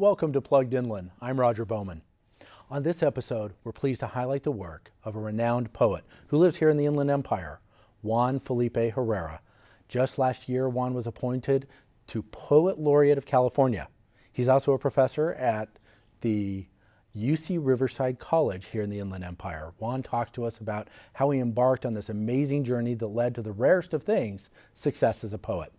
Welcome to Plugged Inland. I'm Roger Bowman. On this episode, we're pleased to highlight the work of a renowned poet who lives here in the Inland Empire, Juan Felipe Herrera. Just last year, Juan was appointed to Poet Laureate of California. He's also a professor at the UC Riverside College here in the Inland Empire. Juan talked to us about how he embarked on this amazing journey that led to the rarest of things, success as a poet.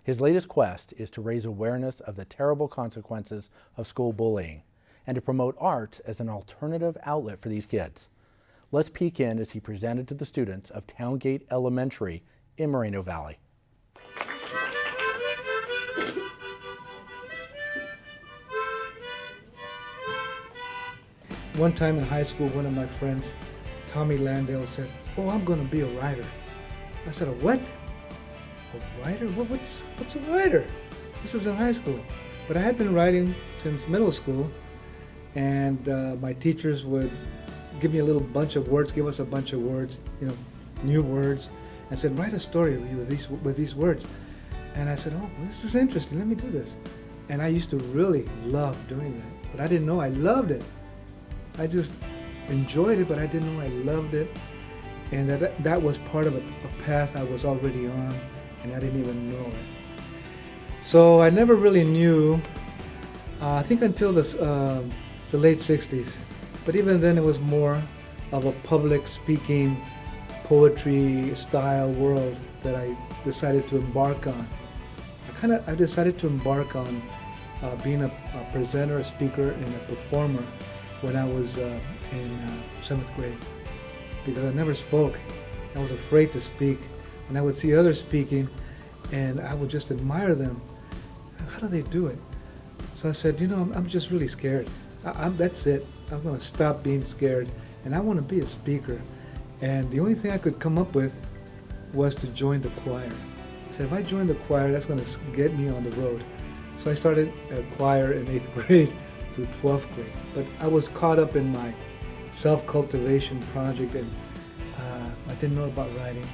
His latest quest is to raise awareness of the terrible consequences of school bullying and to promote art as an alternative outlet for these kids. Let's peek in as he presented to the students of Towngate Elementary in Moreno Valley. One time in high school, one of my friends, Tommy Landale, said, "Oh, I'm going to be a writer." I said, "A what? A writer? What's a writer?" This is in high school. But I had been writing since middle school, and my teachers would give me a little bunch of words, give us a bunch of words, new words, and said, "Write a story with these words." And I said, "Oh, this is interesting. Let me do this." And I used to really love doing that, but I didn't know I loved it. I just enjoyed it, but I didn't know I loved it, and that was part of a path I was already on, and I didn't even know it. So I never really knew, I think until the late 60s, but even then it was more of a public speaking, poetry style world that I decided to embark on. I decided to embark on being a presenter, a speaker, and a performer when I was in 7th grade, because I never spoke. I was afraid to speak, and I would see others speaking, and I would just admire them. How do they do it? So I said, I'm just really scared. That's it. I'm going to stop being scared, and I want to be a speaker. And the only thing I could come up with was to join the choir. I said, if I join the choir, that's going to get me on the road. So I started a choir in 8th grade through 12th grade. But I was caught up in my self-cultivation project, and I didn't know about writing,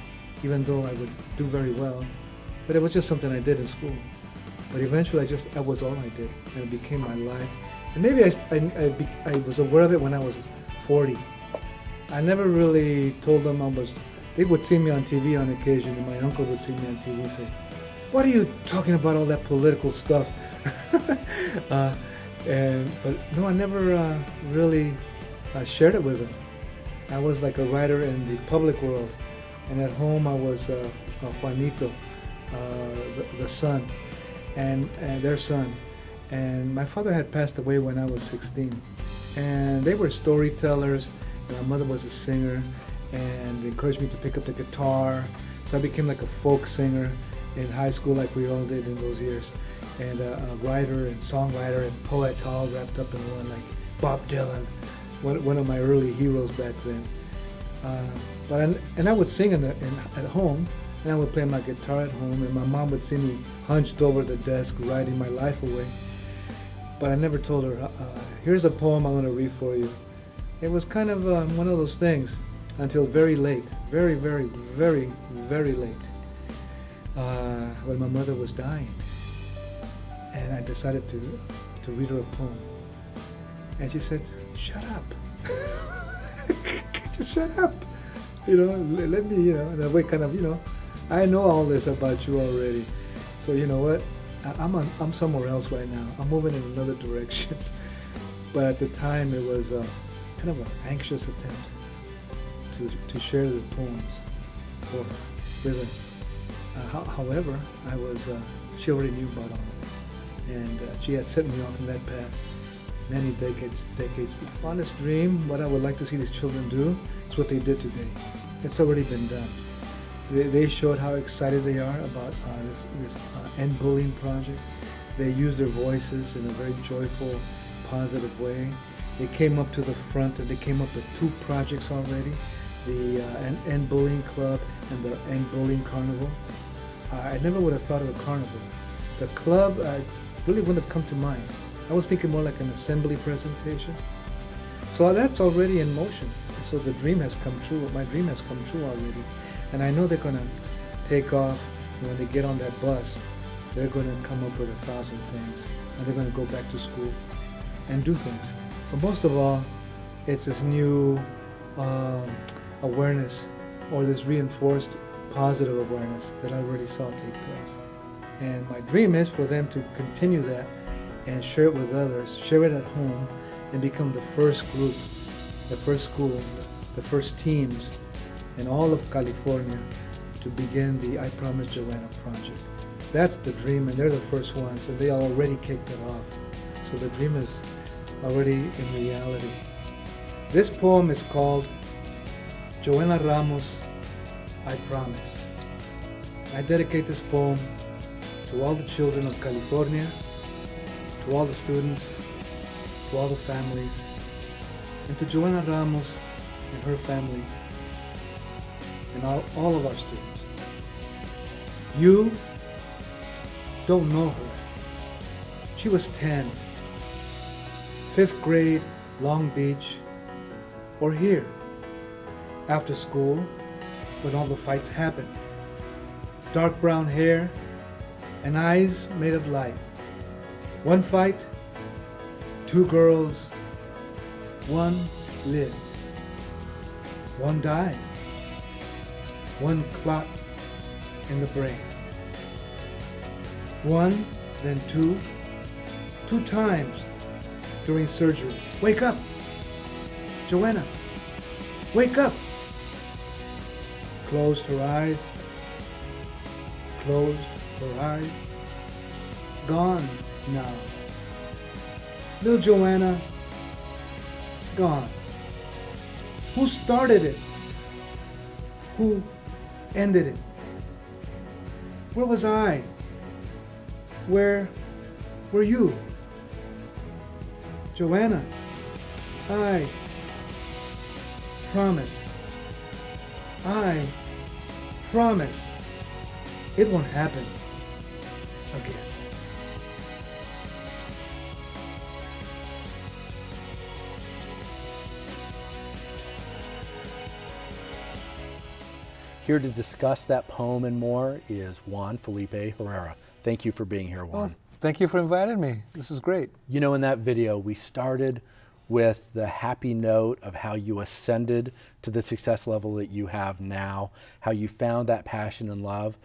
even though I would do very well. But it was just something I did in school. But eventually I was all I did, and it became my life. And maybe I was aware of it when I was 40. I never really told them they would see me on TV on occasion, and my uncle would see me on TV and say, "What are you talking about, all that political stuff?" But no, I never really shared it with them. I was like a writer in the public world, and at home I was Juanito, the son, and their son. And my father had passed away when I was 16. And they were storytellers, and my mother was a singer, and they encouraged me to pick up the guitar. So I became like a folk singer in high school, like we all did in those years. And a writer and songwriter and poet all wrapped up in one, like Bob Dylan, one of my early heroes back then. I would sing at home, and I would play my guitar at home, and my mom would see me hunched over the desk writing my life away. But I never told her, here's a poem I'm going to read for you. It was kind of one of those things until very late, very, very, very, very late, when my mother was dying. And I decided to read her a poem. And she said, "Shut up." Just shut up. Let me, that way kind of, I know all this about you already. So you know what? I'm somewhere else right now. I'm moving in another direction. But at the time it was kind of an anxious attempt to share the poems with her. However, she already knew about all of it. And she had set me off in that path many decades. My fondest dream, what I would like to see these children do, is what they did today. It's already been done. They showed how excited they are about this end bullying project. They used their voices in a very joyful, positive way. They came up to the front, and they came up with 2 projects already, the End Bullying Club and the End Bullying Carnival. I never would have thought of the carnival. The club really wouldn't have come to mind. I was thinking more like an assembly presentation. So that's already in motion. So the dream has come true. My dream has come true already. And I know they're going to take off. When they get on that bus, they're going to come up with 1,000 things. and they're going to go back to school and do things. But most of all, it's this new awareness, or this reinforced positive awareness that I already saw take place. And my dream is for them to continue that and share it with others, share it at home, and become the first group, the first school, the first teams in all of California to begin the I Promise Joanna project. That's the dream, and they're the first ones, and they already kicked it off. So the dream is already in reality. This poem is called Joanna Ramos, I Promise. I dedicate this poem to all the children of California, to all the students, to all the families, and to Joanna Ramos and her family, and all of our students. You don't know her. She was 10, 5th grade, Long Beach, or here, after school, when all the fights happened. Dark brown hair and eyes made of light. One fight, 2 girls, 1 lived. 1 died. 1 clot in the brain. 1, then 2 times during surgery. Wake up! Joanna, wake up! Closed her eyes. Closed her eyes. Gone now. Little Joanna, gone. Who started it? Who ended it? Where was I? Where were you? Joanna, I promise. I promise it won't happen again. Here to discuss that poem and more is Juan Felipe Herrera. Thank you for being here, Juan. Well, thank you for inviting me. This is great. You know, in that video, we started with the happy note of how you ascended to the success level that you have now, how you found that passion and love,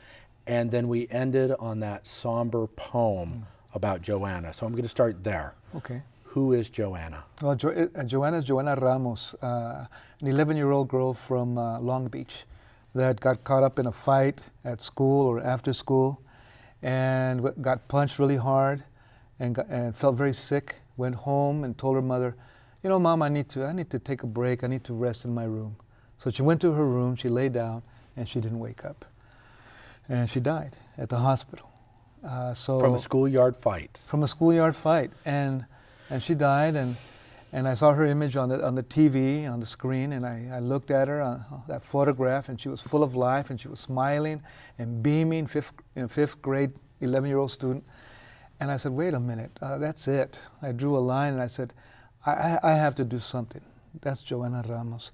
and then we ended on that somber poem about Joanna. So I'm going to start there. Okay. Who is Joanna? Well, Joanna is Joanna Ramos, an 11-year-old girl from Long Beach that got caught up in a fight at school or after school and got punched really hard and felt very sick, went home and told her mother, you know, Mom, I need to take a break. I need to rest in my room. So she went to her room, she lay down, and she didn't wake up. And she died at the hospital. From a schoolyard fight. From a schoolyard fight. And she died, and I saw her image on the TV, on the screen, and I looked at her, that photograph, and she was full of life, and she was smiling and beaming, 5th grade, 11-year-old student. And I said, wait a minute, that's it. I drew a line, and I said, I have to do something. That's Joanna Ramos.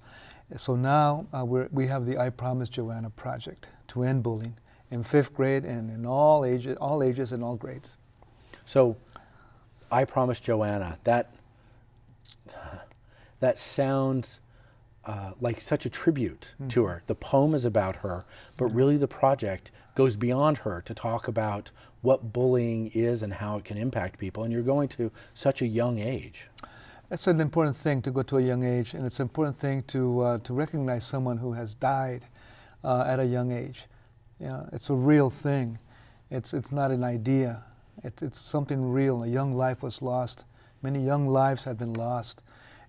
So now we have the I Promise Joanna project to end bullying in 5th grade and in all ages and all grades. So, I Promise Joanna, that sounds like such a tribute to her. The poem is about her, but really the project goes beyond her to talk about what bullying is and how it can impact people, and you're going to such a young age. That's an important thing, to go to a young age, and it's an important thing to recognize someone who has died at a young age. You know, it's a real thing. It's not an idea. It's something real. A young life was lost. Many young lives have been lost,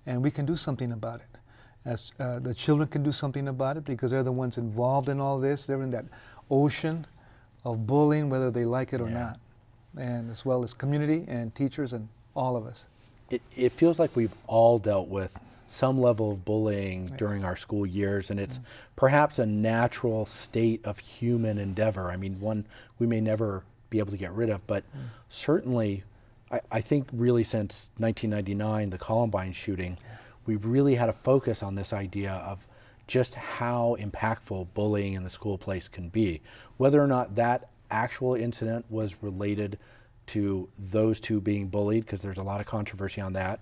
and we can do something about it. As the children can do something about it because they're the ones involved in all this. They're in that ocean of bullying, whether they like it or not, and as well as community and teachers and all of us. It feels like we've all dealt with some level of bullying during our school years, and it's perhaps a natural state of human endeavor. I mean, one we may never be able to get rid of, but certainly I think really since 1999, the Columbine shooting, we've really had a focus on this idea of just how impactful bullying in the school place can be. Whether or not that actual incident was related to those two being bullied, because there's a lot of controversy on that.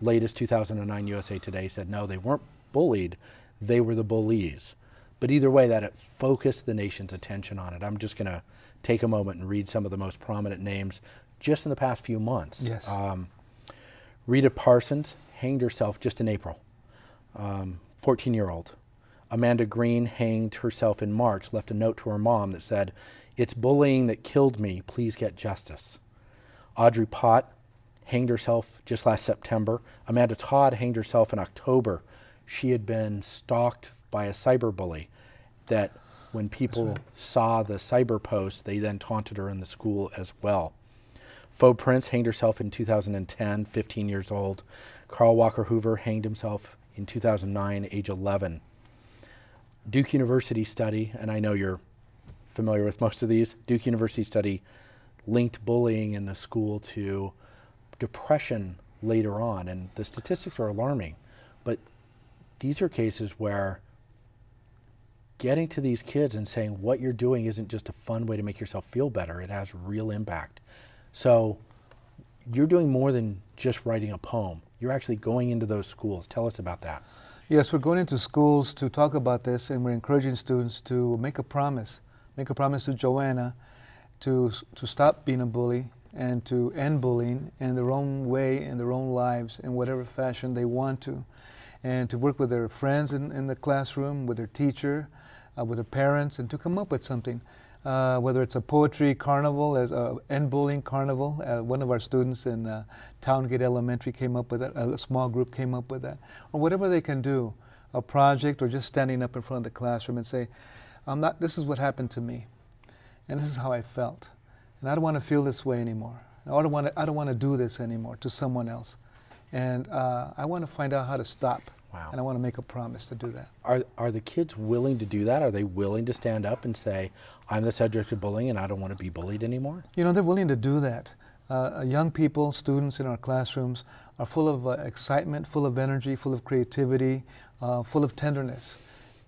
Latest 2009 USA Today said no, they weren't bullied, they were the bullies. But either way, that it focused the nation's attention on it. I'm just going to take a moment and read some of the most prominent names just in the past few months. Yes. Rita Parsons hanged herself just in April, 14-year-old. Amanda Green hanged herself in March, left a note to her mom that said, "It's bullying that killed me, please get justice." Audrey Pott hanged herself just last September. Amanda Todd hanged herself in October. She had been stalked by a cyber bully that when people saw the cyber post, they then taunted her in the school as well. Faux Prince hanged herself in 2010, 15 years old. Carl Walker Hoover hanged himself in 2009, age 11. Duke University study, and I know you're familiar with most of these, Duke University study linked bullying in the school to depression later on, and the statistics are alarming. But these are cases where getting to these kids and saying what you're doing isn't just a fun way to make yourself feel better, it has real impact. So you're doing more than just writing a poem. You're actually going into those schools. Tell us about that. Yes, we're going into schools to talk about this, and we're encouraging students to make a promise to Joanna to stop being a bully and to end bullying in their own way, in their own lives, in whatever fashion they want to, and to work with their friends in the classroom, with their teacher, with their parents, and to come up with something. Whether it's a poetry carnival, as a end bullying carnival, one of our students in Towngate Elementary came up with that, a small group came up with that, or whatever they can do, a project, or just standing up in front of the classroom and say, this is what happened to me, and this is how I felt, and I don't want to feel this way anymore. I don't want to do this anymore to someone else, and I want to find out how to stop. Wow. And I want to make a promise to do that. Are the kids willing to do that? Are they willing to stand up and say, I'm the subject of bullying and I don't want to be bullied anymore? You know, they're willing to do that. Young people, students in our classrooms are full of excitement, full of energy, full of creativity, full of tenderness.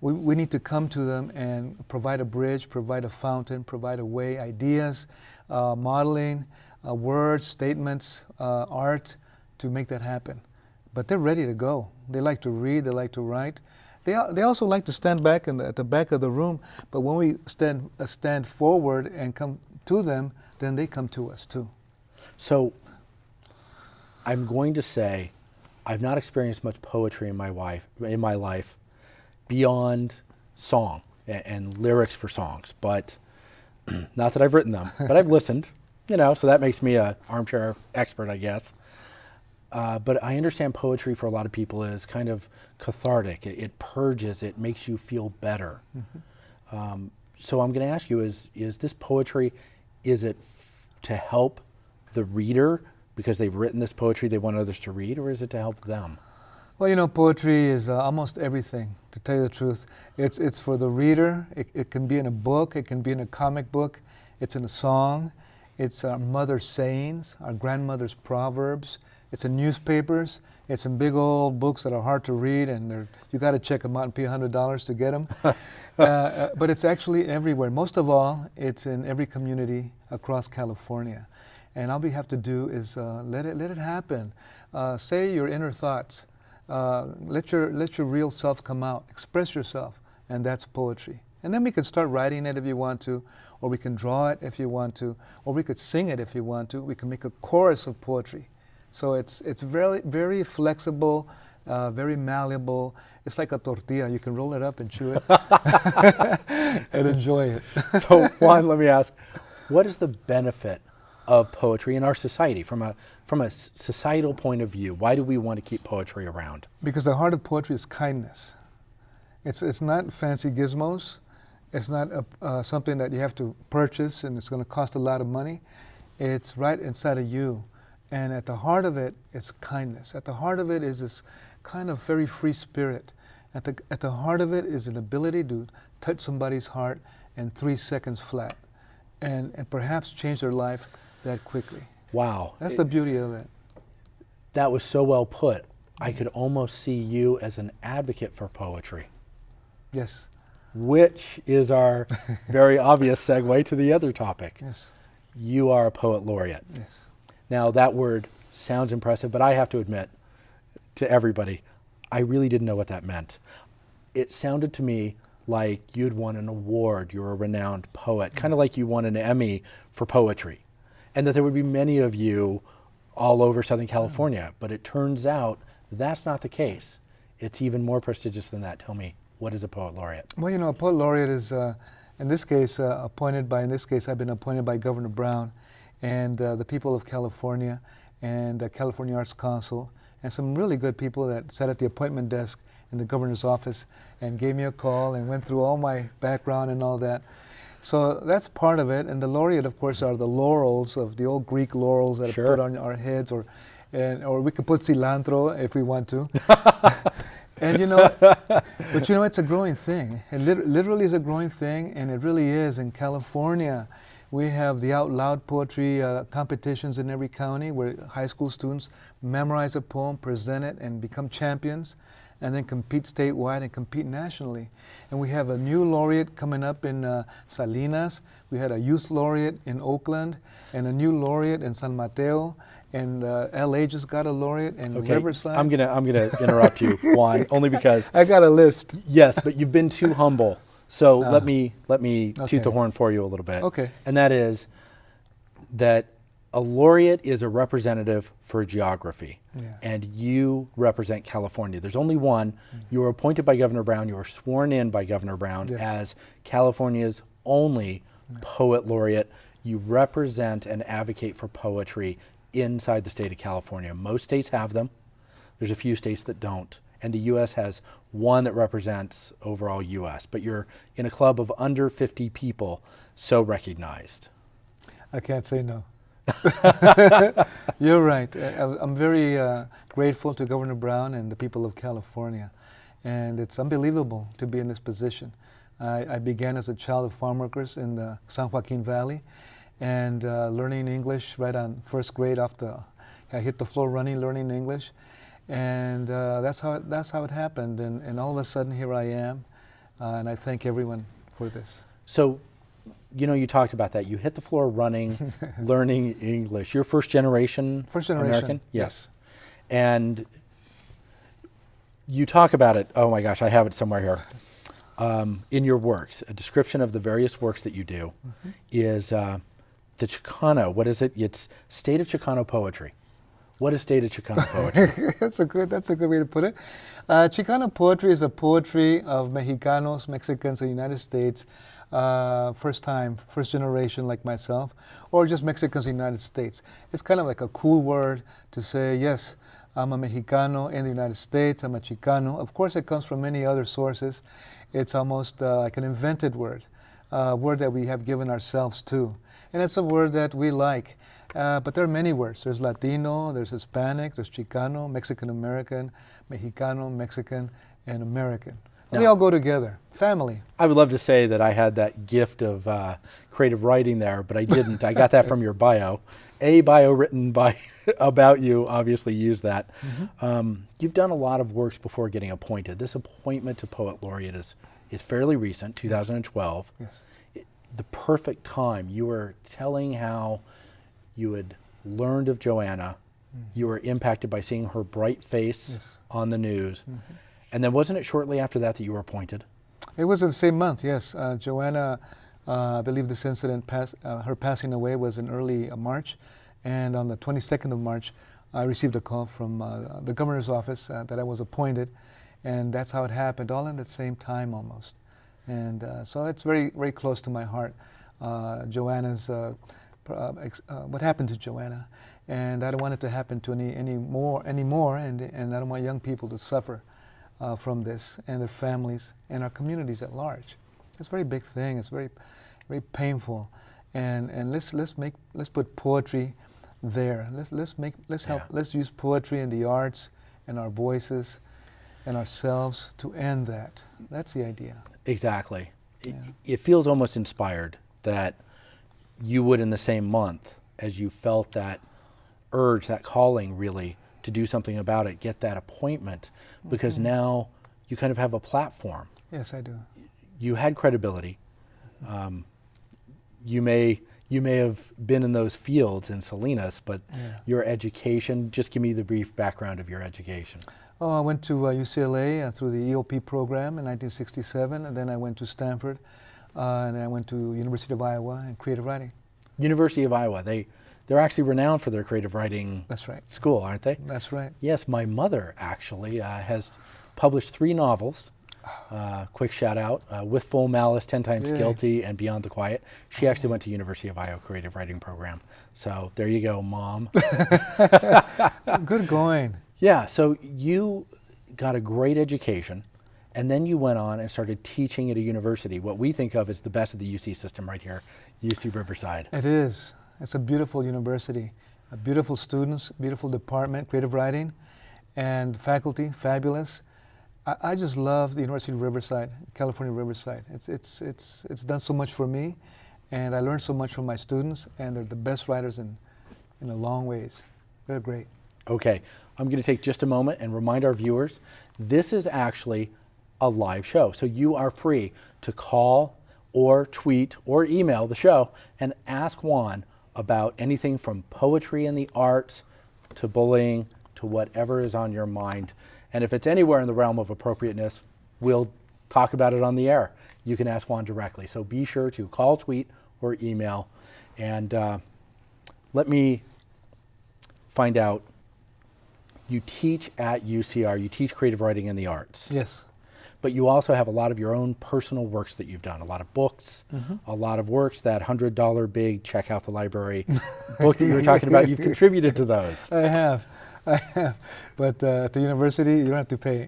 We need to come to them and provide a bridge, provide a fountain, provide a way, ideas, modeling, words, statements, art to make that happen. But they're ready to go. They like to read, they like to write. They also like to stand back at the back of the room, but when we stand forward and come to them, then they come to us too. So I'm going to say I've not experienced much poetry in my life beyond song and lyrics for songs, but not that I've written them, but I've listened, so that makes me an armchair expert, I guess. But I understand poetry for a lot of people is kind of cathartic. It purges, it makes you feel better. Mm-hmm. So I'm going to ask you, is this poetry, is it to help the reader because they've written this poetry they want others to read, or is it to help them? Well, poetry is almost everything, to tell you the truth. It's for the reader. It can be in a book, it can be in a comic book, it's in a song, it's our mother's sayings, our grandmother's proverbs. It's in newspapers. It's in big old books that are hard to read, and you got to check them out and pay $100 to get them. But it's actually everywhere. Most of all, it's in every community across California. And all we have to do is let it happen. Say your inner thoughts. Let your real self come out. Express yourself, and that's poetry. And then we can start writing it if you want to, or we can draw it if you want to, or we could sing it if you want to. We can make a chorus of poetry. So it's very, very flexible, very malleable. It's like a tortilla. You can roll it up and chew it and enjoy it. So Juan, let me ask, what is the benefit of poetry in our society from a societal point of view? Why do we want to keep poetry around? Because the heart of poetry is kindness. It's not fancy gizmos. It's not something that you have to purchase and it's going to cost a lot of money. It's right inside of you. And at the heart of it is kindness. At the heart of it is this kind of very free spirit. At the heart of it is an ability to touch somebody's heart in 3 seconds flat and perhaps change their life that quickly. Wow. That's the beauty of it. That was so well put. I could almost see you as an advocate for poetry. Yes. Which is our very obvious segue to the other topic. Yes. you are a poet laureate. Yes. Now that word sounds impressive, but I have to admit to everybody, I really didn't know what that meant. It sounded to me like you'd won an award, you're a renowned poet, kind of like you won an Emmy for poetry, and that there would be many of you all over Southern California. But it turns out that's not the case. It's even more prestigious than that. Tell me, what is a poet laureate? Well, a poet laureate is, in this case, I've been appointed by Governor Brown and the people of California and the California Arts Council and some really good people that sat at the appointment desk in the governor's office and gave me a call and went through all my background and all that. So that's part of it. And the laureate, of course, are the laurels of the old Greek laurels that Sure. are put on our heads, or we could put cilantro if we want to. And but it's a growing thing. It literally is a growing thing, and it really is. In California, we have the out loud poetry competitions in every county where high school students memorize a poem, present it, and become champions, and then compete statewide and compete nationally. And we have a new laureate coming up in Salinas. We had a youth laureate in Oakland and a new laureate in San Mateo. And LA just got a laureate in Riverside. I'm gonna interrupt you, Juan, only because I got a list. yes, but you've been too humble. So let me okay. toot the horn for you a little bit. Okay. And that is that a laureate is a representative for geography, Yeah. and you represent California. There's only one. You were appointed by Governor Brown. You were sworn in by Governor Brown Yes. as California's only poet laureate. You represent and advocate for poetry inside the state of California. Most states have them. There's a few states that don't. And the U.S. has one that represents overall U.S. But you're in a club of under 50 people so recognized. I can't say no. You're right. I'm very grateful to Governor Brown and the people of California. And it's unbelievable to be in this position. I began as a child of farm workers in the San Joaquin Valley and learning English right on first grade I hit the floor running, learning English. And that's how it happened. And all of a sudden here I am. And I thank everyone for this. So, you talked about that. You hit the floor running, learning English. You're first generation American? Yes. And you talk about it, oh my gosh, I have it somewhere here. In your works, a description of the various works that you do is the Chicano. What is it? It's State of Chicano Poetry. What is State of Chicano Poetry? That's a good way to put it. Chicano poetry is a poetry of Mexicanos, Mexicans in the United States, first generation like myself, or just Mexicans in the United States. It's kind of like a cool word to say, yes, I'm a Mexicano in the United States, I'm a Chicano. Of course, it comes from many other sources. It's almost like an invented word, a word that we have given ourselves to. And it's a word that we like. But there are many words. There's Latino, there's Hispanic, there's Chicano, Mexican-American, Mexicano, Mexican, and American. And they all go together. Family. I would love to say that I had that gift of creative writing there, but I didn't. I got that from your bio. A bio written about you, obviously used that. You've done a lot of works before getting appointed. This appointment to Poet Laureate is fairly recent, 2012. Yes. The perfect time. You were telling how you had learned of Joanna. You were impacted by seeing her bright face on the news. And then wasn't it shortly after that you were appointed? It was in the same month, yes. Joanna, I believe this incident, her passing away was in early March. And on the 22nd of March, I received a call from the governor's office that I was appointed. And that's how it happened, all in the same time almost. And so it's very, very close to my heart. Joanna's, what happened to Joanna. And I don't want it to happen to any more, and I don't want young people to suffer from this, and their families, and our communities at large. It's a very big thing. It's very, very painful, and let's put poetry there. Let's use poetry and the arts and our voices and ourselves to end that. That's the idea. Exactly. Yeah. It feels almost inspired that you would, in the same month as you felt that urge, that calling really to do something about it, get that appointment, because now you kind of have a platform. Yes, I do. You had credibility. You may you may have been in those fields in Salinas, but your education, just give me the brief background of your education. Oh, I went to UCLA through the EOP program in 1967, and then I went to Stanford, and then I went to University of Iowa in creative writing. University of Iowa, they're actually renowned for their creative writing That's right. school, aren't they? That's right. Yes, my mother actually has published 3 novels. Quick shout out, With Full Malice, 10 Times Guilty, and Beyond the Quiet. She actually went to University of Iowa creative writing program. So there you go, Mom. Good going. Yeah, so you got a great education, and then you went on and started teaching at a university, what we think of as the best of the UC system right here, UC Riverside. It is. It's a beautiful university. Beautiful students, beautiful department, creative writing, and faculty, fabulous. I just love the University of Riverside, California Riverside. It's done so much for me, and I learned so much from my students, and they're the best writers in a long ways. They're great. Okay, I'm going to take just a moment and remind our viewers, this is actually a live show. So you are free to call or tweet or email the show and ask Juan about anything from poetry and the arts to bullying to whatever is on your mind. And if it's anywhere in the realm of appropriateness, we'll talk about it on the air. You can ask Juan directly. So be sure to call, tweet, or email. And let me find out, you teach at UCR, you teach creative writing and the arts. Yes. But you also have a lot of your own personal works that you've done, a lot of books, a lot of works, that $100 big check out the library book that you were talking about, you've contributed to those. I have. But to university, you don't have to pay.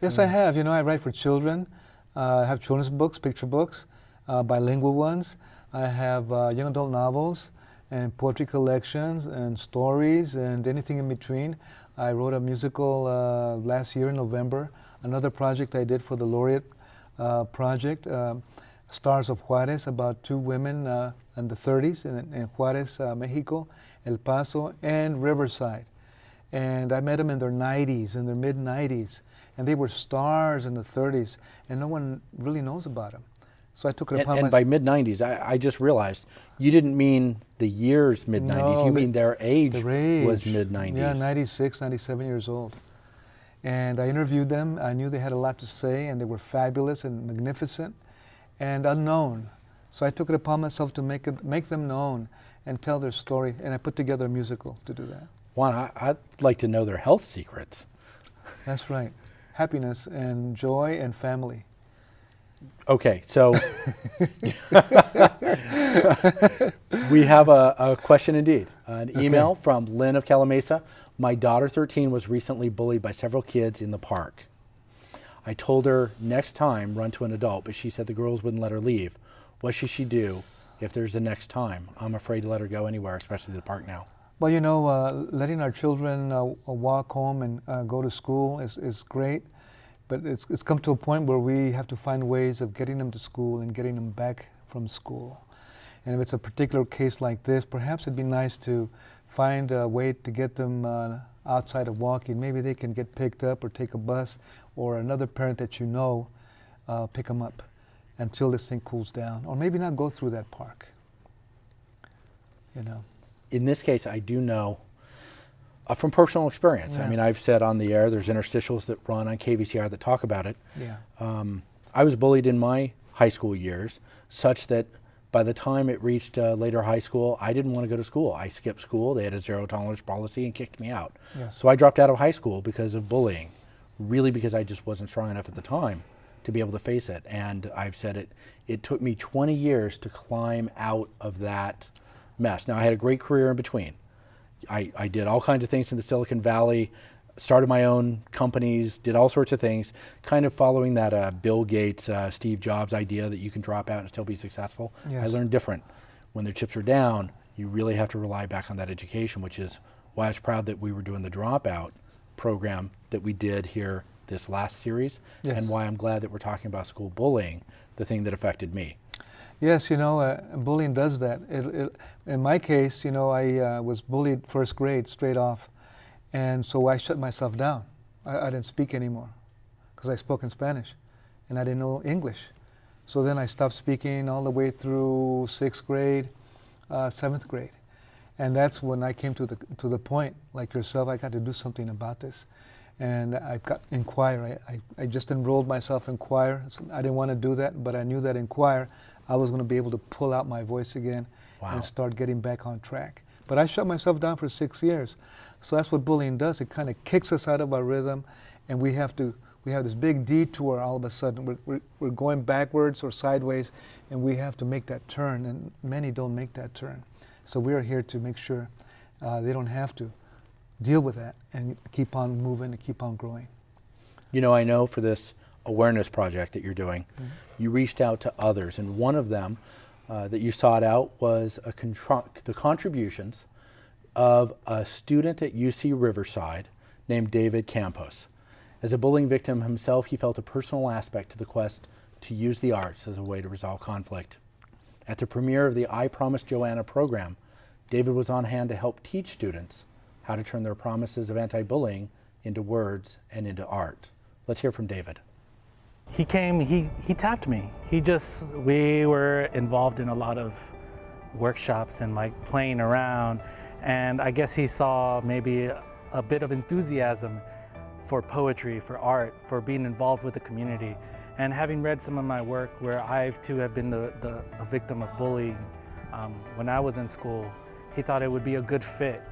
Yes, I have. You know, I write for children. I have children's books, picture books, bilingual ones. I have young adult novels and poetry collections and stories and anything in between. I wrote a musical last year in November, another project I did for the Laureate project, Stars of Juarez, about 2 women in the 30s in Juarez, Mexico, El Paso, and Riverside. And I met them in their 90s, in their mid-90s, and they were stars in the 30s, and no one really knows about them. So I took it upon And by mid-90s, I just realized, you didn't mean the years mid-90s, No, you mean their age was age. mid-90s. Yeah, 96, 97 years old. And I interviewed them. I knew they had a lot to say, and they were fabulous and magnificent and unknown. So I took it upon myself to make them known and tell their story, and I put together a musical to do that. Juan, I'd like to know their health secrets. That's right. Happiness and joy and family. Okay, so we have a question indeed. An email from Lynn of Calamasa. My daughter, 13, was recently bullied by several kids in the park. I told her next time run to an adult, but she said the girls wouldn't let her leave. What should she do if there's the next time? I'm afraid to let her go anywhere, especially the park now. Well, you know, letting our children walk home and go to school is great. But it's come to a point where we have to find ways of getting them to school and getting them back from school. And if it's a particular case like this, perhaps it'd be nice to find a way to get them outside of walking. Maybe they can get picked up or take a bus, or another parent that you know pick them up until this thing cools down. Or maybe not go through that park, you know. In this case, I do know from personal experience. Yeah. I mean, I've said on the air, there's interstitials that run on KVCR that talk about it. Yeah. I was bullied in my high school years, such that by the time it reached later high school, I didn't want to go to school. I skipped school. They had a zero tolerance policy and kicked me out. Yes. So I dropped out of high school because of bullying, really because I just wasn't strong enough at the time to be able to face it. And I've said it took me 20 years to climb out of that mess. Now, I had a great career in between. I did all kinds of things in the Silicon Valley, started my own companies, did all sorts of things, kind of following that Bill Gates, Steve Jobs idea that you can drop out and still be successful. Yes. I learned different. When the chips are down, you really have to rely back on that education, which is why I was proud that we were doing the dropout program that we did here this last series, Yes. and why I'm glad that we're talking about school bullying, the thing that affected me. Yes, you know, bullying does that. In my case, you know, I was bullied first grade straight off, and so I shut myself down. I didn't speak anymore because I spoke in Spanish, and I didn't know English. So then I stopped speaking all the way through 6th grade, 7th grade. And that's when I came to the point, like yourself, I got to do something about this. And I got in choir. I just enrolled myself in choir. I didn't want to do that, but I knew that in choir I was going to be able to pull out my voice again and start getting back on track. But I shut myself down for 6 years. So that's what bullying does. It kind of kicks us out of our rhythm, and we have this big detour all of a sudden. We're going backwards or sideways, and we have to make that turn, and many don't make that turn. So we are here to make sure they don't have to deal with that and keep on moving and keep on growing. You know, I know for this awareness project that you're doing, you reached out to others, and one of them that you sought out was the contributions of a student at UC Riverside named David Campos. As a bullying victim himself, he felt a personal aspect to the quest to use the arts as a way to resolve conflict. At the premiere of the I Promise Joanna program, David was on hand to help teach students how to turn their promises of anti-bullying into words and into art. Let's hear from David. He came, he tapped me. We were involved in a lot of workshops and like playing around, and I guess he saw maybe a bit of enthusiasm for poetry, for art, for being involved with the community. And having read some of my work where I too have been a victim of bullying when I was in school, he thought it would be a good fit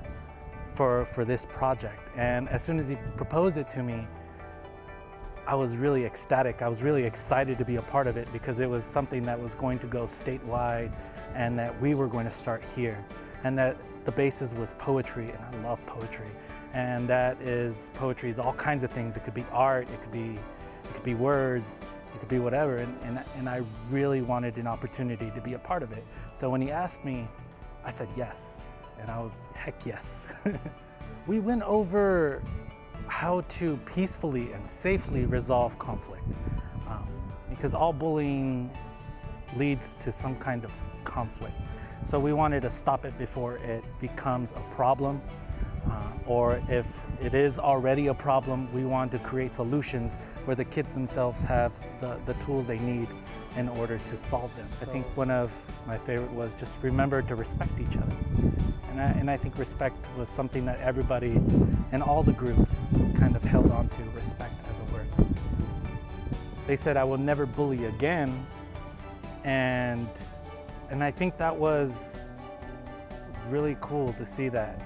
for this project. And as soon as he proposed it to me, I was really ecstatic. I was really excited to be a part of it because it was something that was going to go statewide and that we were going to start here. And that the basis was poetry, and I love poetry. And poetry is all kinds of things. It could be art, it could be words, it could be whatever. And I really wanted an opportunity to be a part of it. So when he asked me, I said yes. And I was, heck yes. We went over how to peacefully and safely resolve conflict. Because all bullying leads to some kind of conflict. So we wanted to stop it before it becomes a problem. Or if it is already a problem, we want to create solutions where the kids themselves have the tools they need in order to solve them. I think one of my favorite was just remember to respect each other. And I think respect was something that everybody in all the groups kind of held on to, respect as a word. They said, I will never bully again. And I think that was really cool to see that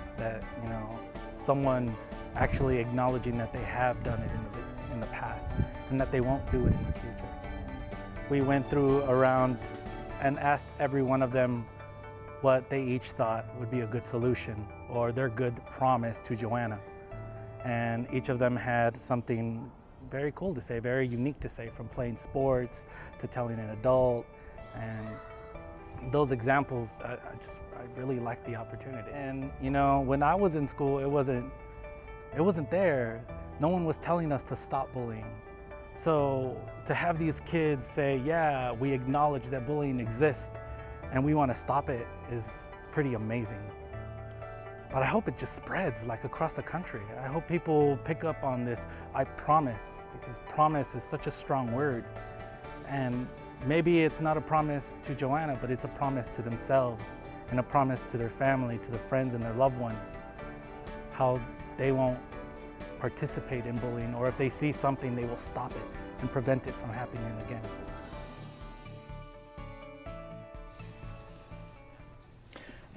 you know, someone actually acknowledging that they have done it in the past and that they won't do it in the future. We went through around and asked every one of them what they each thought would be a good solution or their good promise to Joanna. And each of them had something very cool to say, very unique to say, from playing sports to telling an adult. And those examples, I really liked the opportunity. And you know, when I was in school, it wasn't there. No one was telling us to stop bullying. So to have these kids say, yeah, we acknowledge that bullying exists and we want to stop it is pretty amazing. But I hope it just spreads like across the country. I hope people pick up on this I promise, because promise is such a strong word. And maybe it's not a promise to Joanna, but it's a promise to themselves and a promise to their family, to their friends and their loved ones, how they won't participate in bullying, or if they see something, they will stop it and prevent it from happening again.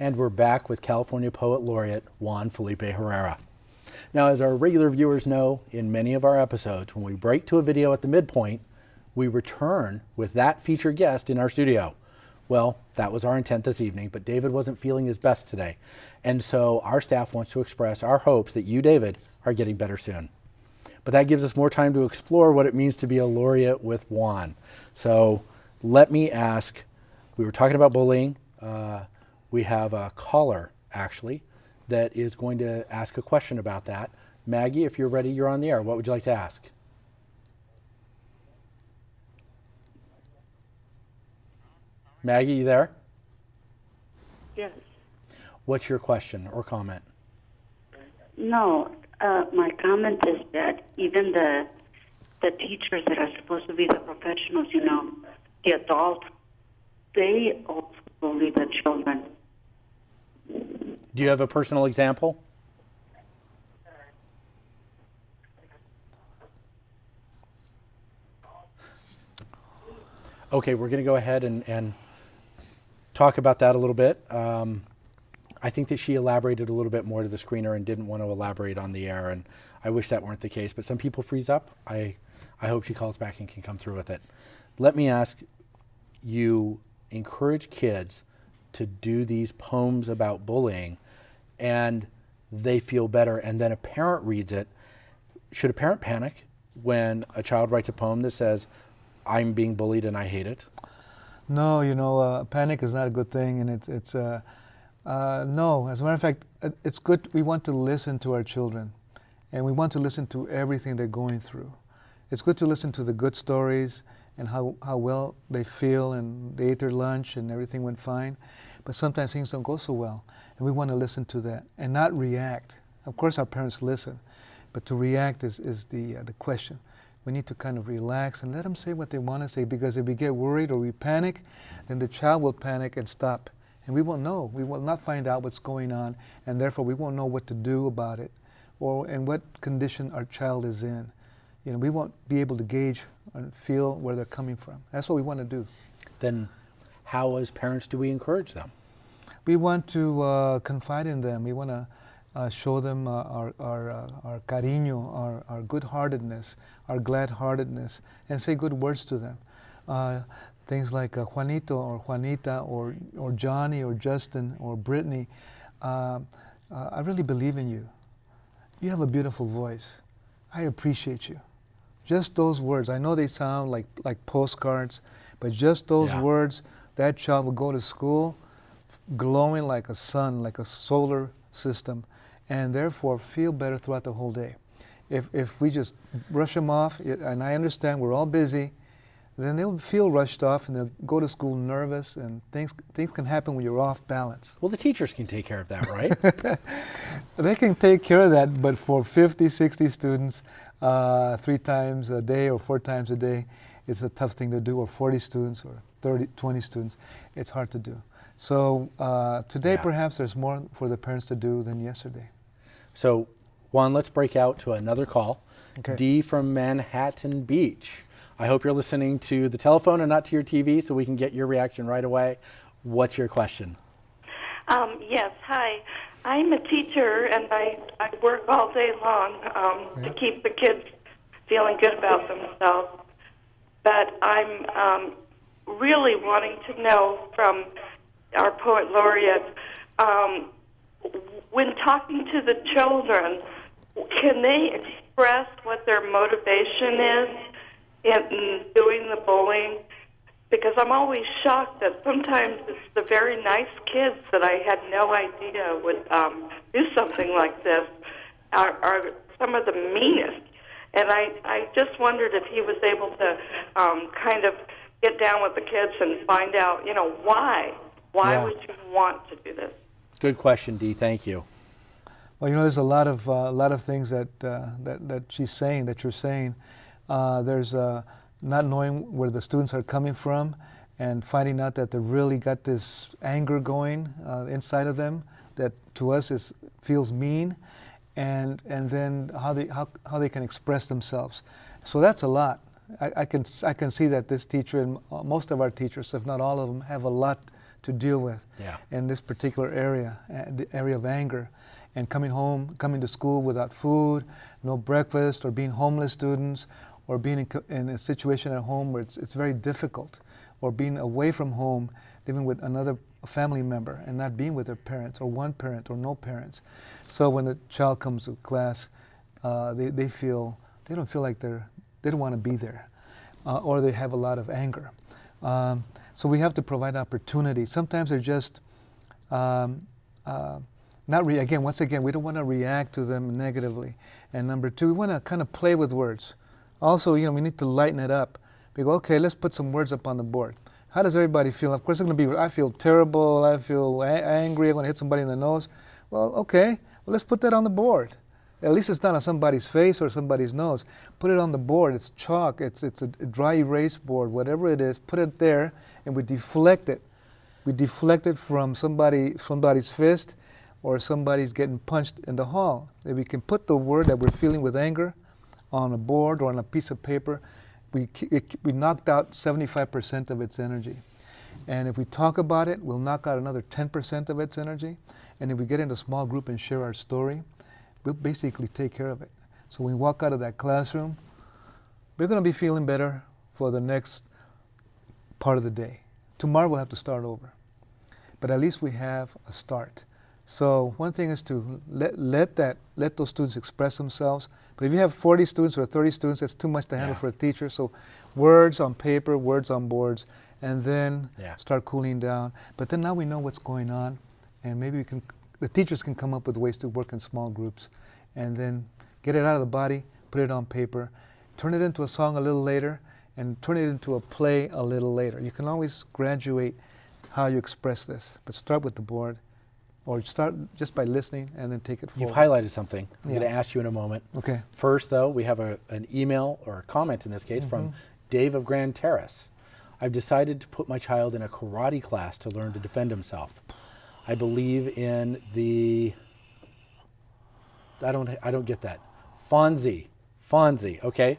And we're back with California Poet Laureate Juan Felipe Herrera. Now, as our regular viewers know, in many of our episodes, when we break to a video at the midpoint, we return with that featured guest in our studio. Well, that was our intent this evening, but David wasn't feeling his best today. And so our staff wants to express our hopes that you, David, are getting better soon. But that gives us more time to explore what it means to be a laureate with Juan. So let me ask, we were talking about bullying. We have a caller, actually, that is going to ask a question about that. Maggie, if you're ready, you're on the air. What would you like to ask? Maggie, you there? Yes. What's your question or comment? No, my comment is that even the teachers that are supposed to be the professionals, you know, the adults, they also bully the children. Do you have a personal example? Okay, we're going to go ahead and talk about that a little bit. I think that she elaborated a little bit more to the screener and didn't want to elaborate on the air, and I wish that weren't the case, but some people freeze up. I hope she calls back and can come through with it. Let me ask you, encourage kids to do these poems about bullying and they feel better, and then a parent reads it. Should a parent panic when a child writes a poem that says, I'm being bullied and I hate it? No, panic is not a good thing, and it's no. As a matter of fact, it's good. We want to listen to our children, and we want to listen to everything they're going through. It's good to listen to the good stories and how well they feel, and they ate their lunch and everything went fine. But sometimes things don't go so well, and we want to listen to that and not react. Of course, our parents listen, but to react is the question. We need to kind of relax and let them say what they want to say, because if we get worried or we panic, then the child will panic and stop. And we won't know. We will not find out what's going on, and therefore we won't know what to do about it or in what condition our child is in. We won't be able to gauge and feel where they're coming from. That's what we want to do. Then how, as parents, do we encourage them? We want to confide in them. We want to show them our cariño, our good-heartedness, our glad-heartedness, and say good words to them. Things like Juanito or Juanita or Johnny or Justin or Brittany, I really believe in you. You have a beautiful voice. I appreciate you. Just those words. I know they sound like postcards, but just those words, that child will go to school glowing like a sun, like a solar system, and therefore feel better throughout the whole day. If we just brush them off, and I understand we're all busy, then they'll feel rushed off and they'll go to school nervous, and things can happen when you're off balance. Well, the teachers can take care of that, right? They can take care of that, but for 50, 60 students, 3 times a day or 4 times a day, it's a tough thing to do, or 40 students or 30, 20 students, it's hard to do. So today perhaps there's more for the parents to do than yesterday. So Juan, let's break out to another call. Okay. D from Manhattan Beach. I hope you're listening to the telephone and not to your TV so we can get your reaction right away. What's your question? Yes, hi. I'm a teacher, and I work all day long to keep the kids feeling good about themselves. But I'm really wanting to know from our Poet Laureate, when talking to the children, can they express what their motivation is in doing the bullying? Because I'm always shocked that sometimes it's the very nice kids that I had no idea would do something like this are some of the meanest. And I just wondered if he was able to kind of get down with the kids and find out, why? Why would you want to do this? Good question, Dee. Thank you. Well, there's a lot of things that she's saying, that you're saying. There's not knowing where the students are coming from, and finding out that they really got this anger going inside of them that to us feels mean, and then how they can express themselves. So that's a lot. I can see that this teacher and most of our teachers, if not all of them, have a lot to deal with in this particular area, the area of anger, and coming to school without food, no breakfast, or being homeless students, or being in a situation at home where it's very difficult, or being away from home, living with another family member and not being with their parents, or one parent or no parents. So when the child comes to class, they don't feel like they don't want to be there, or they have a lot of anger. So we have to provide opportunity. Sometimes they're just once again, we don't want to react to them negatively. And number 2, we want to kind of play with words. Also, we need to lighten it up. We go, okay, let's put some words up on the board. How does everybody feel? Of course, it's going to be, I feel terrible, I feel angry, I'm going to hit somebody in the nose. Well, okay, let's put that on the board. At least it's not on somebody's face or somebody's nose. Put it on the board. It's chalk. It's a dry erase board, whatever it is. Put it there, and we deflect it. We deflect it from somebody's fist, or somebody's getting punched in the hall. If we can put the word that we're feeling with anger on a board or on a piece of paper, we knocked out 75% of its energy. And if we talk about it, we'll knock out another 10% of its energy. And if we get into a small group and share our story, we'll basically take care of it. So when we walk out of that classroom, we're going to be feeling better for the next part of the day. Tomorrow we'll have to start over. But at least we have a start. So one thing is to let those students express themselves. But if you have 40 students or 30 students, that's too much to handle for a teacher. So words on paper, words on boards, and then start cooling down. But then now we know what's going on, and maybe the teachers can come up with ways to work in small groups, and then get it out of the body, put it on paper, turn it into a song a little later, and turn it into a play a little later. You can always graduate how you express this, but start with the board, or start just by listening and then take it forward. You've highlighted something. I'm going to ask you in a moment. Okay. First, though, we have an email or a comment in this case from Dave of Grand Terrace. I've decided to put my child in a karate class to learn to defend himself. I believe in the, I don't get that. Fonzie, okay.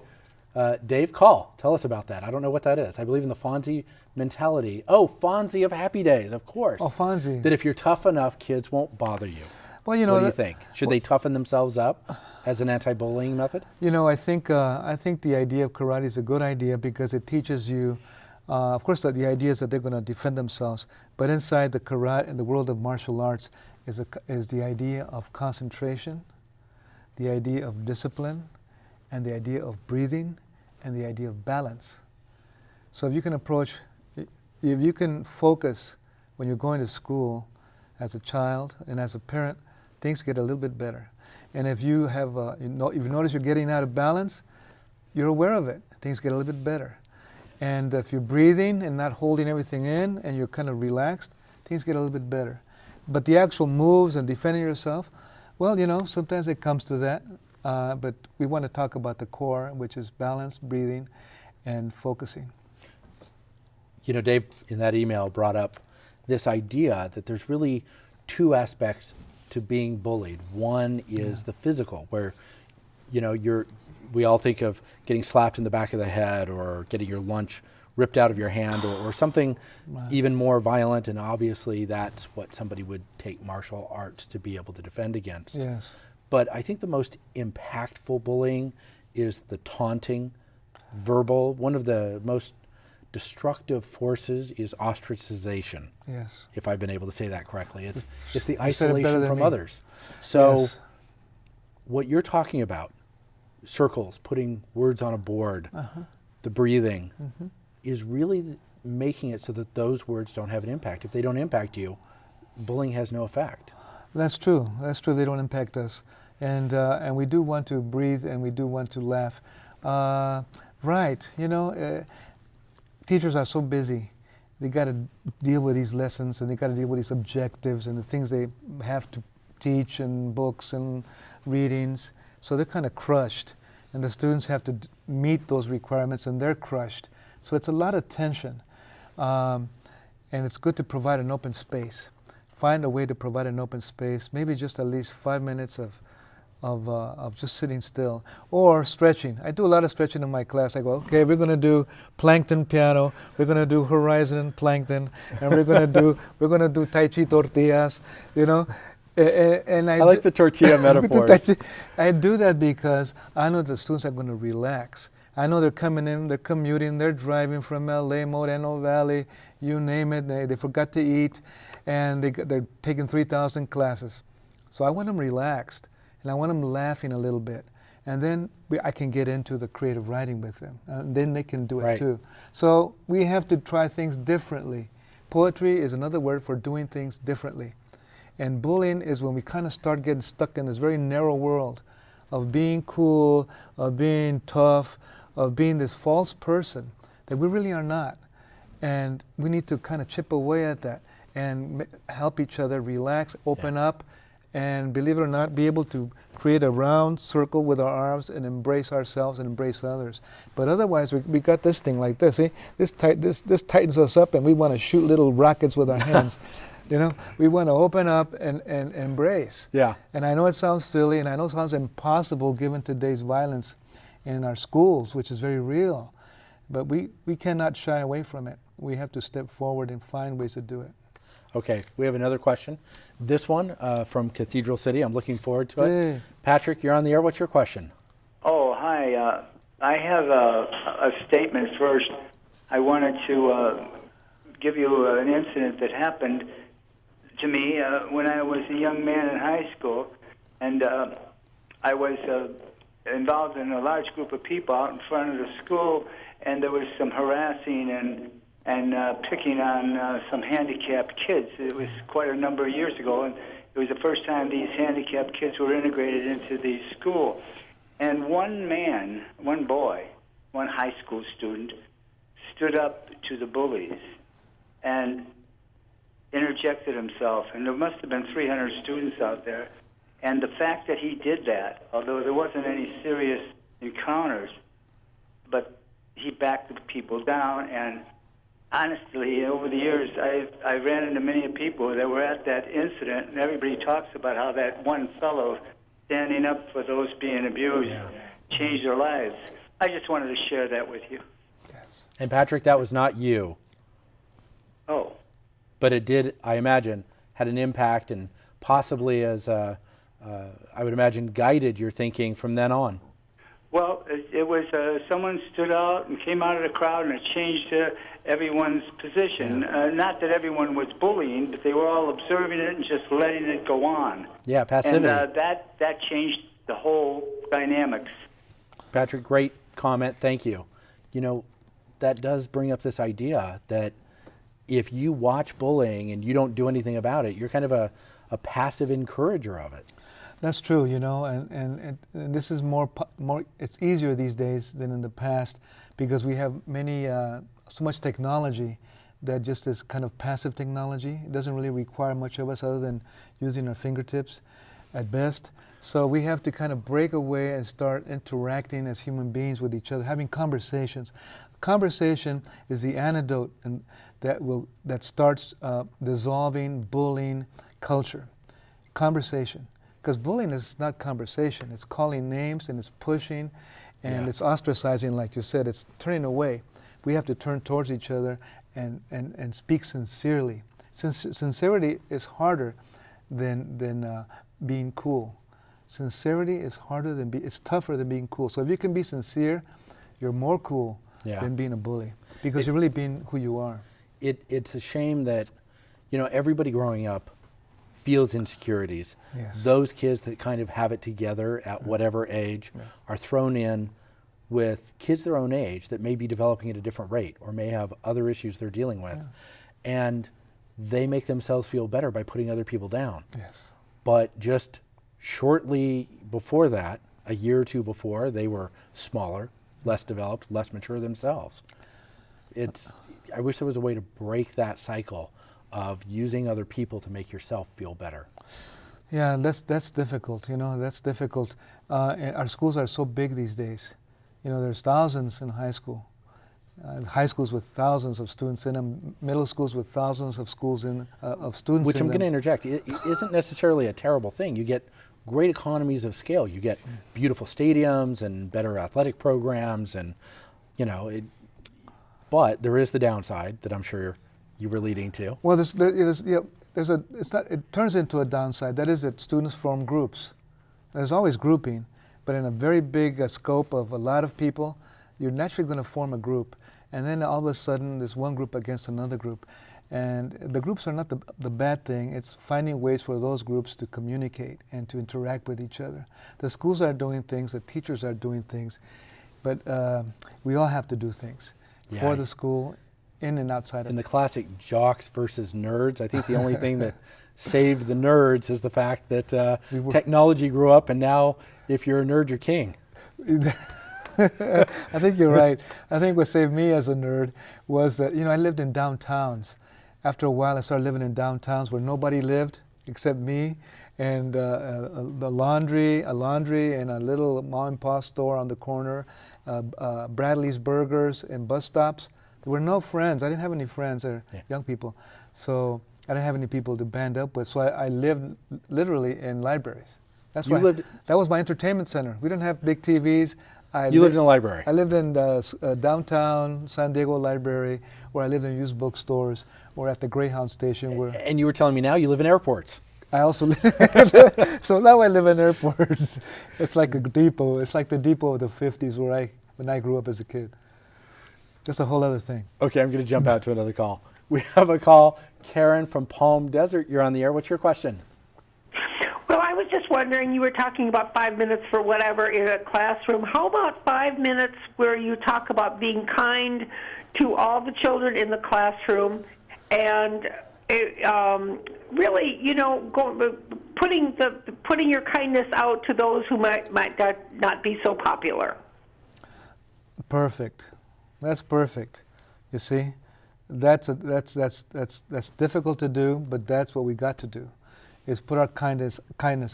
Dave, call. Tell us about that. I don't know what that is. I believe in the Fonzie mentality. Oh, Fonzie of Happy Days, of course. Oh, Fonzie. That if you're tough enough, kids won't bother you. Well, you know, what do you think? Should they toughen themselves up as an anti-bullying method? You know, I think the idea of karate is a good idea because it teaches you. Of course, the idea is that they're going to defend themselves, but inside the karate and the world of martial arts is the idea of concentration, the idea of discipline, and the idea of breathing, and the idea of balance. So if you can focus when you're going to school as a child and as a parent, things get a little bit better. And if you have, if you notice you're getting out of balance, you're aware of it. Things get a little bit better. And if you're breathing and not holding everything in and you're kind of relaxed, things get a little bit better. But the actual moves and defending yourself, well, you know, sometimes it comes to that. But we want to talk about the core, which is balance, breathing, and focusing. You know, Dave, in that email, brought up this idea that there's really two aspects to being bullied. One is the physical, where, you know, we all think of getting slapped in the back of the head or getting your lunch ripped out of your hand or something even more violent, and obviously that's what somebody would take martial arts to be able to defend against. Yes. But I think the most impactful bullying is the taunting, verbal. One of the most destructive forces is ostracization. Yes. If I've been able to say that correctly. It's the You said it better isolation than from me. others. So Yes. what you're talking about, circles, putting words on a board, the breathing, is really making it so that those words don't have an impact. If they don't impact you, bullying has no effect. That's true. That's true. They don't impact us. And we do want to breathe and we do want to laugh. Right. You know, teachers are so busy. They got to deal with these lessons and they got to deal with these objectives and the things they have to teach and books and readings. So they're kind of crushed. And the students have to meet those requirements and they're crushed. So it's a lot of tension. And it's good to provide an open space. Find a way to provide an open space, maybe just at least 5 minutes of just sitting still or stretching. I do a lot of stretching in my class. I go, okay, we're going to do plankton piano, we're going to do horizon plankton, and we're going to do tai chi tortillas, you know. And I like the tortilla metaphors. I do that because I know the students are going to relax. I know they're coming in, they're commuting, they're driving from LA, Moreno Valley, you name it. They forgot to eat, and they're taking 3,000 classes. So I want them relaxed, and I want them laughing a little bit. And then I can get into the creative writing with them. And then they can do it too. So we have to try things differently. Poetry is another word for doing things differently. And bullying is when we kind of start getting stuck in this very narrow world of being cool, of being tough, of being this false person that we really are not. And we need to kind of chip away at that and help each other relax, open up, and believe it or not, be able to create a round circle with our arms and embrace ourselves and embrace others. But otherwise, we got this thing like this. See, this tightens us up, and we want to shoot little rockets with our hands. You know, we want to open up and embrace. Yeah. And I know it sounds silly, and I know it sounds impossible given today's violence in our schools, which is very real. But we cannot shy away from it. We have to step forward and find ways to do it. Okay, we have another question. This one from Cathedral City. I'm looking forward to it. Hey. Patrick, you're on the air. What's your question? Oh, hi. I have a statement first. I wanted to give you an incident that happened to me when I was a young man in high school, and I was involved in a large group of people out in front of the school, and there was some harassing and picking on some handicapped kids. It was quite a number of years ago, and it was the first time these handicapped kids were integrated into the school. And one boy, one high school student, stood up to the bullies and interjected himself. And there must have been 300 students out there. And the fact that he did that, although there wasn't any serious encounters, but he backed the people down. And honestly, over the years, I ran into many people that were at that incident, and everybody talks about how that one fellow standing up for those being abused changed their lives. I just wanted to share that with you. And Patrick, that was not you. Oh. But it did, I imagine, had an impact and possibly as, I would imagine, guided your thinking from then on. Well, it was someone stood out and came out of the crowd, and it changed everyone's position. Not that everyone was bullying, but they were all observing it and just letting it go on. Yeah, passivity. And that changed the whole dynamics. Patrick, great comment. Thank you. You know, that does bring up this idea that if you watch bullying and you don't do anything about it, you're kind of a passive encourager of it. That's true, you know, and this is more, it's easier these days than in the past because we have so much technology that just is kind of passive technology. It doesn't really require much of us other than using our fingertips at best. So we have to kind of break away and start interacting as human beings with each other, having conversations. Conversation is the antidote that starts dissolving bullying culture. Conversation. Because bullying is not conversation. It's calling names and it's pushing and it's ostracizing, like you said. It's turning away. We have to turn towards each other and speak sincerely. Sincerity is harder than being cool. Sincerity is harder it's tougher than being cool. So if you can be sincere, you're more cool than being a bully because you're really being who you are. It's a shame that, you know, everybody growing up feels insecurities. Yes. Those kids that kind of have it together at whatever age are thrown in with kids their own age that may be developing at a different rate or may have other issues they're dealing with. And they make themselves feel better by putting other people down. Yes. But just shortly before that, a year or two before, they were smaller, less developed, less mature themselves. I wish there was a way to break that cycle of using other people to make yourself feel better. Yeah, that's difficult. You know, that's difficult. Our schools are so big these days. You know, there's thousands in high school. High schools with thousands of students in them, middle schools with thousands of of students. Which in I'm going to them. interject. It isn't necessarily a terrible thing. You get great economies of scale. You get beautiful stadiums and better athletic programs, and you know. But there is the downside that I'm sure you were leading to. Well, it turns into a downside. That is that students form groups. There's always grouping, but in a very big scope of a lot of people, you're naturally going to form a group. And then all of a sudden, there's one group against another group. And the groups are not the bad thing. It's finding ways for those groups to communicate and to interact with each other. The schools are doing things, the teachers are doing things, but we all have to do things for the school, in and outside of it. In the classic jocks versus nerds, I think the only thing that saved the nerds is the fact that technology grew up, and now if you're a nerd, you're king. I think you're right. I think what saved me as a nerd was that, you know, I lived in downtowns. After a while, I started living in downtowns where nobody lived. except me and a laundry and a little mom and pop store on the corner, Bradley's Burgers and bus stops. There were no friends. I didn't have any friends or young people. So I didn't have any people to band up with. So I lived literally in libraries. That's why that was my entertainment center. We didn't have big TVs. You lived in a library? I lived in the downtown San Diego library, where I lived in used bookstores, or at the Greyhound station. Where And you were telling me now you live in airports. I also live. So now I live in airports. It's like a depot. It's like the depot of the 50s when I grew up as a kid. That's a whole other thing. Okay, I'm going to jump out to another call. We have a call. Karen from Palm Desert, you're on the air. What's your question? Well, I was just wondering, you were talking about 5 minutes for whatever in a classroom. How about 5 minutes where you talk about being kind to all the children in the classroom and really, putting your kindness out to those who might not be so popular? Perfect. That's perfect. You see, that's difficult to do, but that's what we got to do, is put our kindness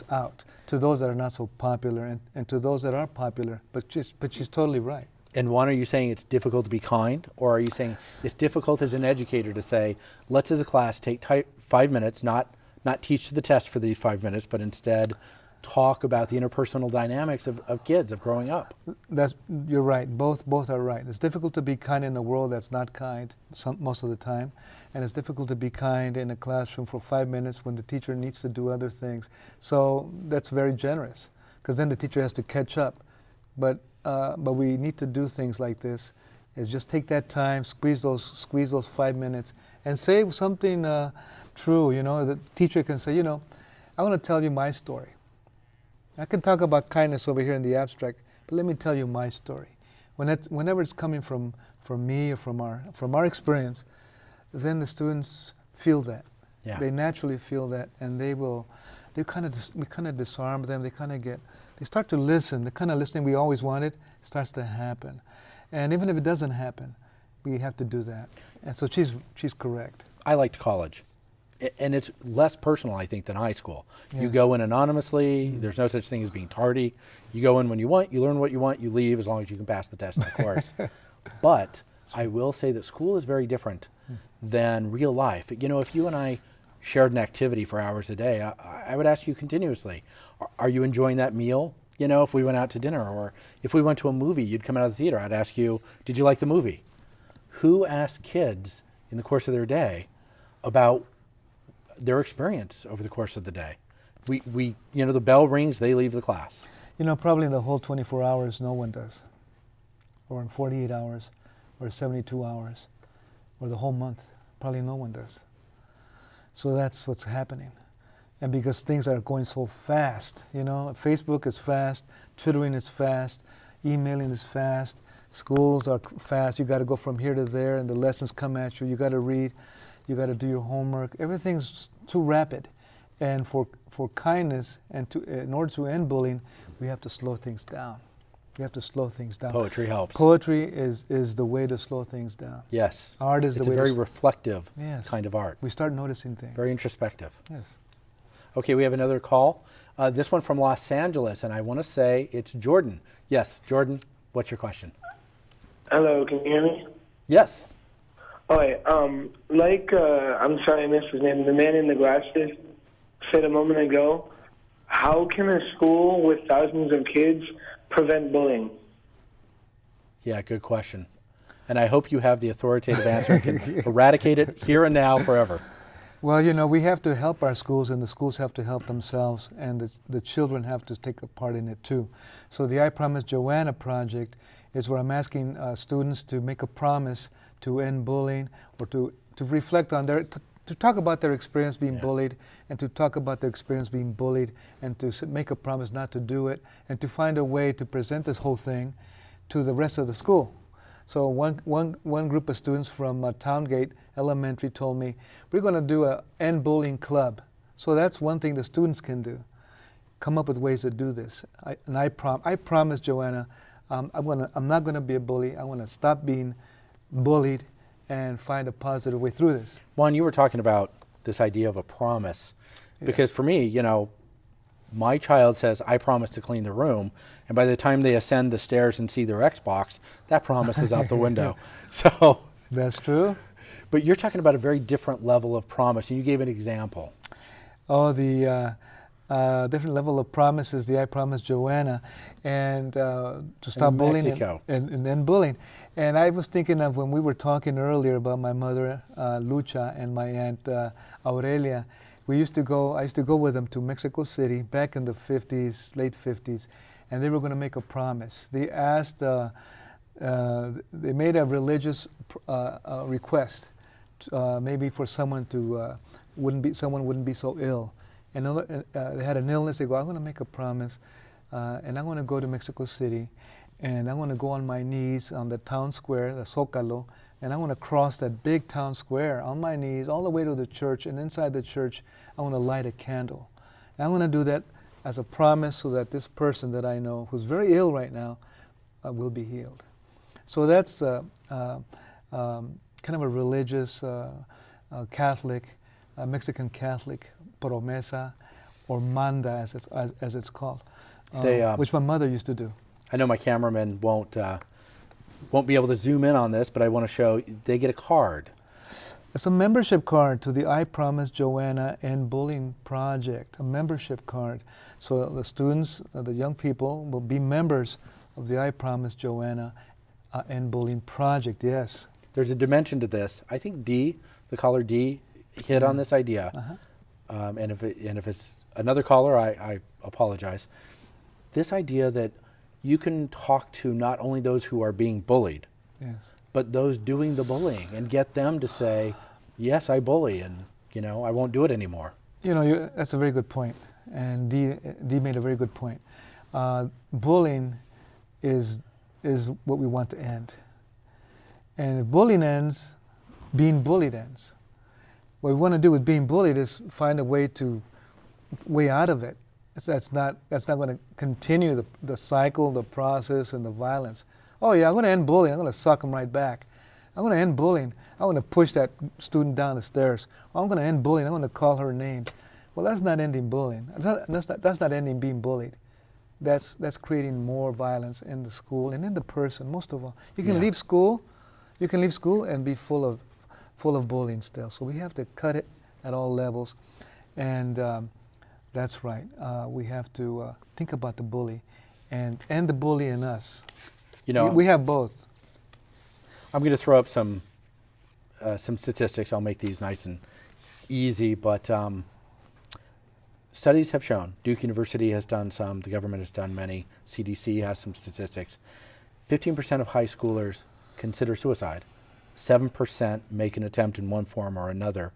out to those that are not so popular and to those that are popular. But she's totally right. And Juan, are you saying it's difficult to be kind, or are you saying it's difficult as an educator to say, let's as a class take 5 minutes, not teach to the test for these 5 minutes, but instead talk about the interpersonal dynamics of kids, of growing up? You're right. Both are right. It's difficult to be kind in a world that's not kind most of the time, and it's difficult to be kind in a classroom for 5 minutes when the teacher needs to do other things. So that's very generous, because then the teacher has to catch up. But we need to do things like this, is just take that time, squeeze those 5 minutes, and say something true. The teacher can say, I want to tell you my story. I can talk about kindness over here in the abstract, but let me tell you my story. Whenever it's coming from me or from our experience, then the students feel that. Yeah. They naturally feel that, and we kind of disarm them. They start to listen. The kind of listening we always wanted starts to happen. And even if it doesn't happen, we have to do that. And so she's correct. I liked college. And it's less personal, I think, than high school. Yes. You go in anonymously. There's no such thing as being tardy. You go in when you want. You learn what you want. You leave as long as you can pass the test, of course. But I will say that school is very different than real life. If you and I shared an activity for hours a day, I would ask you continuously, are you enjoying that meal? If we went out to dinner, or if we went to a movie, you'd come out of the theater, I'd ask you, did you like the movie? Who asks kids in the course of their day about their experience over the course of the day? We the bell rings, they leave the class. Probably in the whole 24 hours, no one does. Or in 48 hours, or 72 hours, or the whole month, probably no one does. So that's what's happening. And because things are going so fast, Facebook is fast, Twittering is fast, emailing is fast, schools are fast. You got to go from here to there, and the lessons come at you. You got to read. You got to do your homework. Everything's too rapid. And for kindness and in order to end bullying, we have to slow things down. We have to slow things down. Poetry helps. Poetry is the way to slow things down. Yes. Art is the way. It's a very reflective kind of art. We start noticing things. Very introspective. Yes. Okay, we have another call. This one from Los Angeles, and I want to say it's Jordan. Yes, Jordan, what's your question? Hello, can you hear me? Yes. Okay, I'm sorry I missed his name. The man in the glasses said a moment ago, how can a school with thousands of kids prevent bullying? Yeah, good question. And I hope you have the authoritative answer and can eradicate it here and now forever. Well, we have to help our schools, and the schools have to help themselves, and the children have to take a part in it too. So the I Promise Joanna project is where I'm asking students to make a promise to end bullying, or to reflect on to talk about their experience being bullied, and to talk about their experience being bullied, and to make a promise not to do it, and to find a way to present this whole thing to the rest of the school. So one group of students from Towngate Elementary told me, we're going to do an end bullying club. So that's one thing the students can do. Come up with ways to do this. I promise, Joanna, I'm not going to be a bully. I want to stop being bullied and find a positive way through this. Juan, you were talking about this idea of a promise. Because for me, my child says, I promise to clean the room, and by the time they ascend the stairs and see their Xbox, that promise is out the window. So That's true. But you're talking about a very different level of promise, and you gave an example. Oh, the different level of promise is the I Promise Joanna, and to stop bullying Mexico. and end bullying. And I was thinking of when we were talking earlier about my mother, Lucha, and my aunt, Aurelia. I used to go with them to Mexico City back in the 50s, late 50s, and they were going to make a promise. They asked, they made a religious request, maybe for someone to someone wouldn't be so ill, and they had an illness. They go, I'm going to make a promise, and I'm going to go to Mexico City, and I'm going to go on my knees on the town square, the Zócalo, and I want to cross that big town square on my knees all the way to the church, and inside the church I want to light a candle. And I'm going to do that as a promise so that this person that I know who's very ill right now will be healed. So that's kind of a religious Catholic, Mexican Catholic promesa, or manda as it's called, which my mother used to do. I know my cameraman won't be able to zoom in on this, but I want to show they get a card. It's a membership card to the I Promise Joanna End Bullying Project, a membership card. So the students, the young people, will be members of the I Promise Joanna End Bullying Project, yes. There's a dimension to this. I think the caller D, hit on this idea. Uh-huh. And if it's another caller, I apologize. This idea that you can talk to not only those who are being bullied, Yes. but those doing the bullying, and get them to say, yes, I bully, and I won't do it anymore. That's a very good point, and Dee made a very good point. Bullying is what we want to end, and if bullying ends, being bullied ends. What we want to do with being bullied is find a way out of it. That's not going to continue the cycle, the process, and the violence. Oh yeah, I'm going to end bullying. I'm going to suck them right back. I'm going to end bullying. I'm going to push that student down the stairs. I'm going to end bullying. I'm going to call her names. Well, that's not ending bullying. That's not ending being bullied. That's creating more violence in the school and in the person. Most of all, you can leave school. You can leave school and be full of bullying still. So we have to cut it at all levels, and that's right. We have to think about the bully, and the bully in us. We have both. I'm going to throw up some statistics. I'll make these nice and easy, but studies have shown, Duke University has done some, the government has done many, CDC has some statistics. 15% of high schoolers consider suicide. 7% make an attempt in one form or another.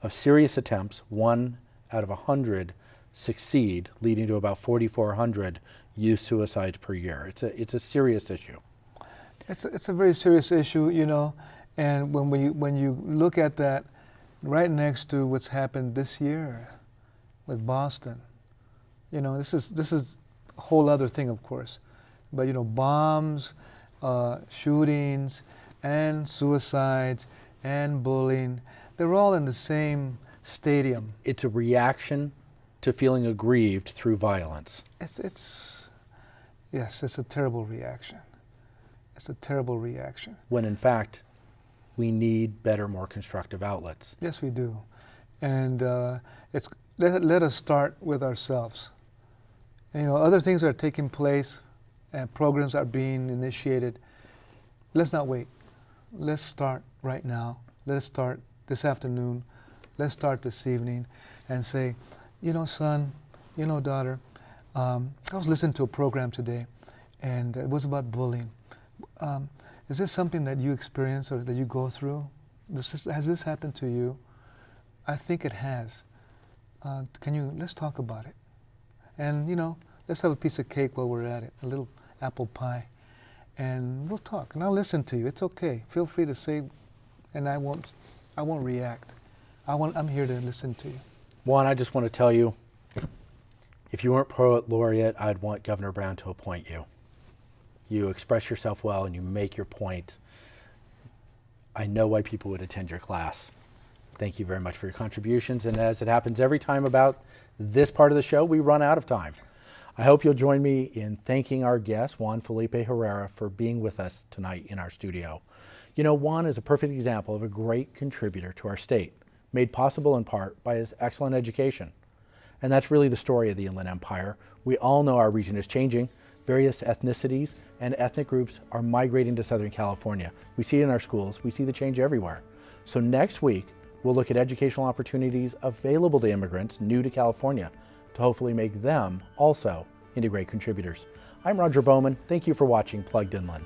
Of serious attempts, 1 out of 100 succeed, leading to about 4,400 youth suicides per year. It's a serious issue. It's a very serious issue, and when you look at that right next to what's happened this year with Boston, this is a whole other thing, of course, but bombs, shootings, and suicides, and bullying, they're all in the same stadium. It's a reaction to feeling aggrieved through violence. It's a terrible reaction. It's a terrible reaction. When in fact, we need better, more constructive outlets. Yes, we do. And let us start with ourselves. And, other things are taking place and programs are being initiated. Let's not wait. Let's start right now. Let's start this afternoon. Let's start this evening and say, son, daughter, I was listening to a program today, and it was about bullying. Is this something that you experience or that you go through? Has this happened to you? I think it has. Let's talk about it. And, let's have a piece of cake while we're at it, a little apple pie. And we'll talk, and I'll listen to you. It's okay. Feel free to say, and I won't react. I'm here to listen to you. Juan, I just want to tell you, if you weren't Poet Laureate, I'd want Governor Brown to appoint you. You express yourself well and you make your point. I know why people would attend your class. Thank you very much for your contributions. And as it happens every time about this part of the show, we run out of time. I hope you'll join me in thanking our guest, Juan Felipe Herrera, for being with us tonight in our studio. You know, Juan is a perfect example of a great contributor to our state, made possible in part by his excellent education. And that's really the story of the Inland Empire. We all know our region is changing. Various ethnicities and ethnic groups are migrating to Southern California. We see it in our schools. We see the change everywhere. So next week, we'll look at educational opportunities available to immigrants new to California to hopefully make them also into great contributors. I'm Roger Bowman. Thank you for watching Plugged Inland.